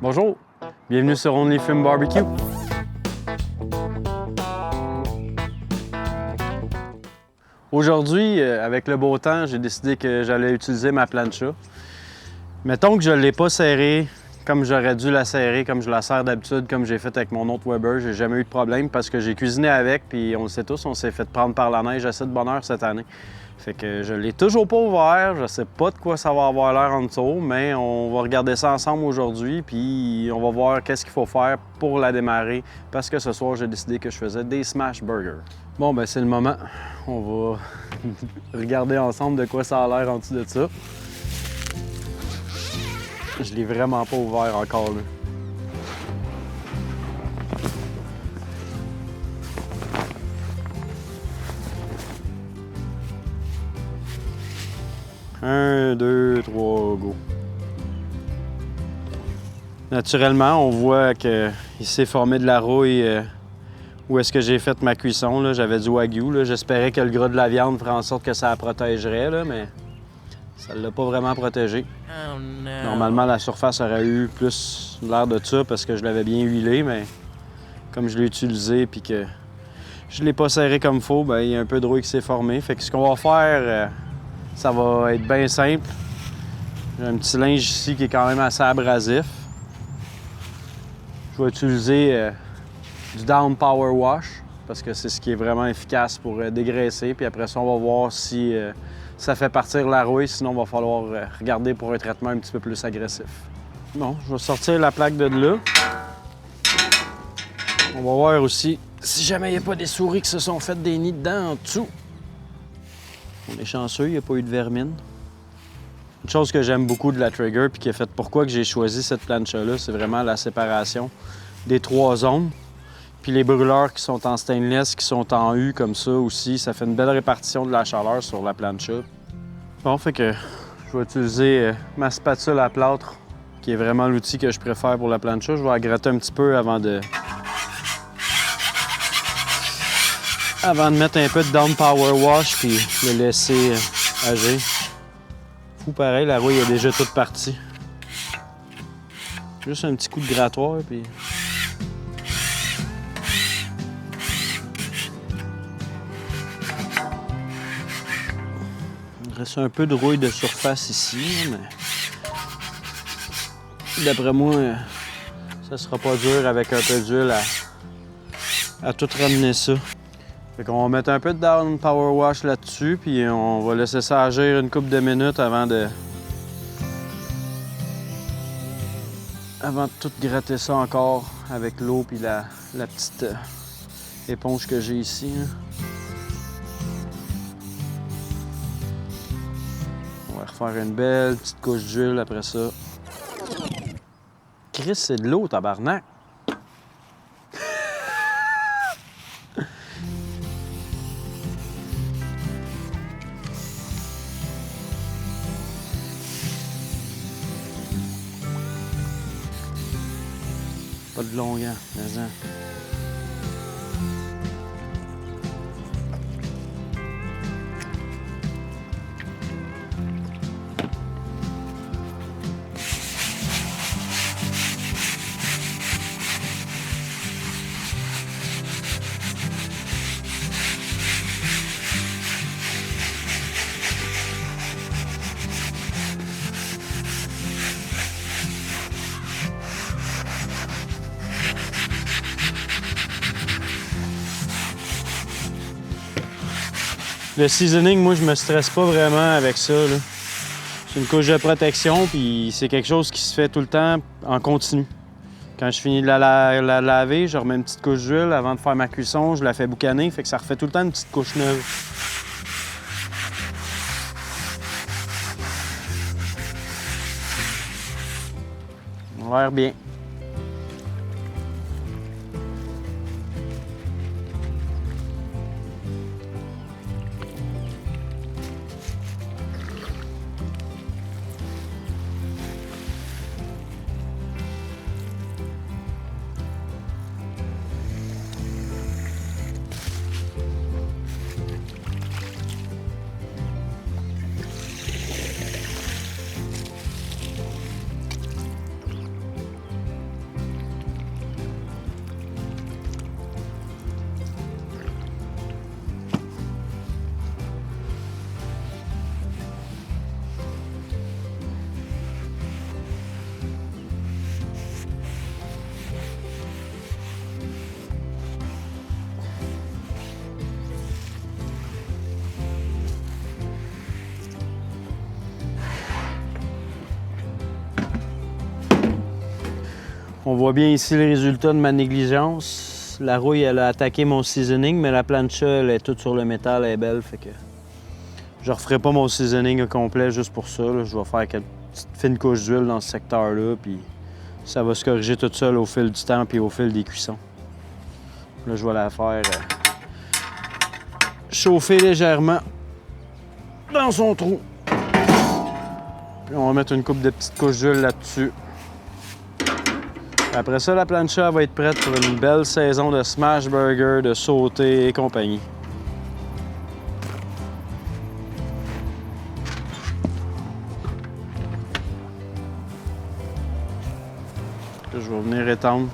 Bonjour, bienvenue sur Only Film Barbecue. Aujourd'hui, avec le beau temps, j'ai décidé que j'allais utiliser ma plancha. Mettons que je ne l'ai pas serrée comme j'aurais dû la serrer, comme je la serre d'habitude, comme j'ai fait avec mon autre Weber. J'ai jamais eu de problème parce que j'ai cuisiné avec, puis on le sait tous, on s'est fait prendre par la neige assez de bonheur cette année. Fait que je ne l'ai toujours pas ouvert, je sais pas de quoi ça va avoir l'air en dessous, mais on va regarder ça ensemble aujourd'hui, puis on va voir qu'est-ce qu'il faut faire pour la démarrer, parce que ce soir, j'ai décidé que je faisais des smash burgers. Bon, ben c'est le moment. On va regarder ensemble de quoi ça a l'air en dessous de ça. Je l'ai vraiment pas ouvert encore, là. Un, deux, trois, go. Naturellement, on voit qu'il s'est formé de la rouille où est-ce que j'ai fait ma cuisson. J'avais du wagyu. J'espérais que le gras de la viande ferait en sorte que ça la protégerait, là, mais ça ne l'a pas vraiment protégé. Oh no. Normalement, la surface aurait eu plus l'air de ça parce que je l'avais bien huilé, mais comme je l'ai utilisé et que je ne l'ai pas serré comme il faut, il y a un peu de rouille qui s'est formé. Fait que ce qu'on va faire, ça va être bien simple. J'ai un petit linge ici qui est quand même assez abrasif. Je vais utiliser du Down Power Wash parce que c'est ce qui est vraiment efficace pour dégraisser. Puis après ça, on va voir si ça fait partir la rouille. Sinon, il va falloir regarder pour un traitement un petit peu plus agressif. Bon, je vais sortir la plaque de là. On va voir aussi si jamais il n'y a pas des souris qui se sont fait des nids dedans en dessous. On est chanceux, il n'y a pas eu de vermine. Une chose que j'aime beaucoup de la Traeger puis qui a fait pourquoi que j'ai choisi cette plancha-là, c'est vraiment la séparation des trois zones. Puis les brûleurs qui sont en stainless, qui sont en U comme ça aussi, ça fait une belle répartition de la chaleur sur la plancha. Bon, fait que je vais utiliser ma spatule à plâtre, qui est vraiment l'outil que je préfère pour la plancha. Je vais la gratter un petit peu avant de mettre un peu de Down Power Wash puis le laisser agir. Fou pareil, la rouille est déjà toute partie. Juste un petit coup de grattoir puis... Il reste un peu de rouille de surface ici, mais d'après moi, ça sera pas dur avec un peu d'huile à tout ramener ça. Fait qu'on va mettre un peu de Down Power Wash là-dessus, puis on va laisser ça agir une couple de minutes avant de tout gratter ça encore avec l'eau puis la petite éponge que j'ai ici. On va refaire une belle petite couche d'huile après ça. Chris, c'est de l'eau, tabarnak! Pas de longueur, mais le seasoning, moi, je me stresse pas vraiment avec ça, là. C'est une couche de protection, puis c'est quelque chose qui se fait tout le temps en continu. Quand je finis de la laver, je remets une petite couche d'huile avant de faire ma cuisson, je la fais boucaner, fait que ça refait tout le temps une petite couche neuve. On a l'air bien. On voit bien ici le résultat de ma négligence. La rouille, elle a attaqué mon seasoning, mais la plancha, elle est toute sur le métal, elle est belle, fait que je referai pas mon seasoning au complet juste pour ça. Là. Je vais faire quelques petites fines couches d'huile dans ce secteur-là, puis ça va se corriger tout seul au fil du temps puis au fil des cuissons. Là, je vais la faire chauffer légèrement dans son trou. Puis on va mettre une coupe de petites couches d'huile là-dessus. Après ça, la plancha va être prête pour une belle saison de smash burger, de sauté et compagnie. Là, je vais venir étendre.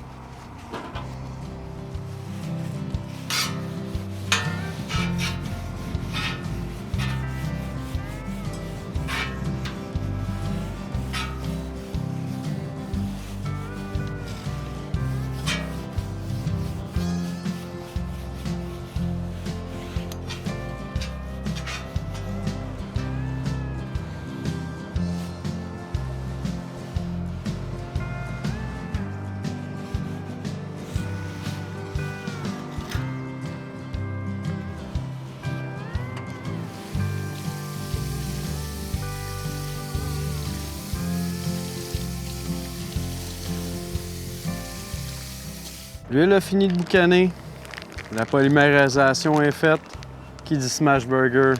L'huile a fini de boucaner. La polymérisation est faite. Qui dit smash burger?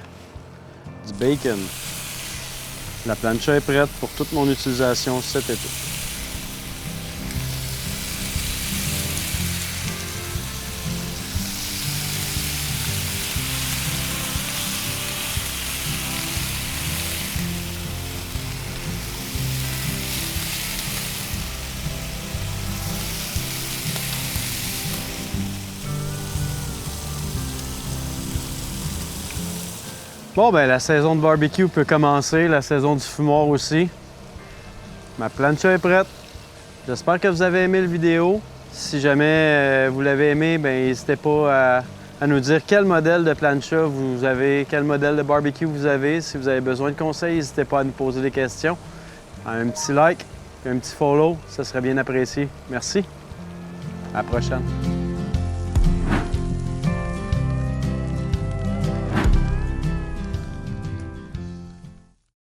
Du bacon. La plancha est prête pour toute mon utilisation cet été. Bon, ben la saison de barbecue peut commencer, la saison du fumoir aussi. Ma plancha est prête. J'espère que vous avez aimé la vidéo. Si jamais vous l'avez aimé, ben n'hésitez pas à nous dire quel modèle de plancha vous avez, quel modèle de barbecue vous avez. Si vous avez besoin de conseils, n'hésitez pas à nous poser des questions. Un petit like, un petit follow, ça serait bien apprécié. Merci. À la prochaine.